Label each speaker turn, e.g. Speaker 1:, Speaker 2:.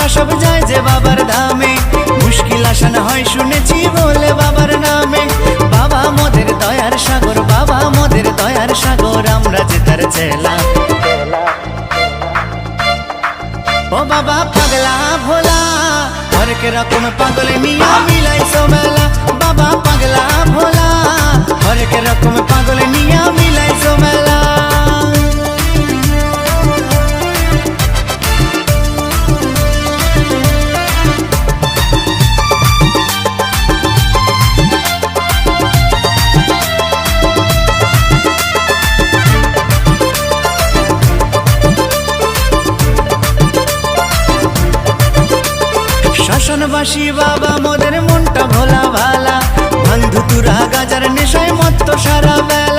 Speaker 1: মালা সব যায় যে বাবার ধামে, মুশকিল আসান হয় শুনেছি বলে বাবার নামে। বাবা মোদের দয়ার সাগর, বাবা মোদের দয়ার সাগর, আমরা যে তার চেলা। ও বাবা পাগলা ভোলা, হরেক রকম পাগল নিয়া মিলাইছো মেলা। বাবা পাগলা ভোলা, হরেক রকম পাগল নিয়া মিলাইছো মেলা। শাসনবাসী বাবা মোদের মনটা ভোলা ভালা, ভাঙ ধুতুরা গাজার নেশায় মত্ত সারা বেলা।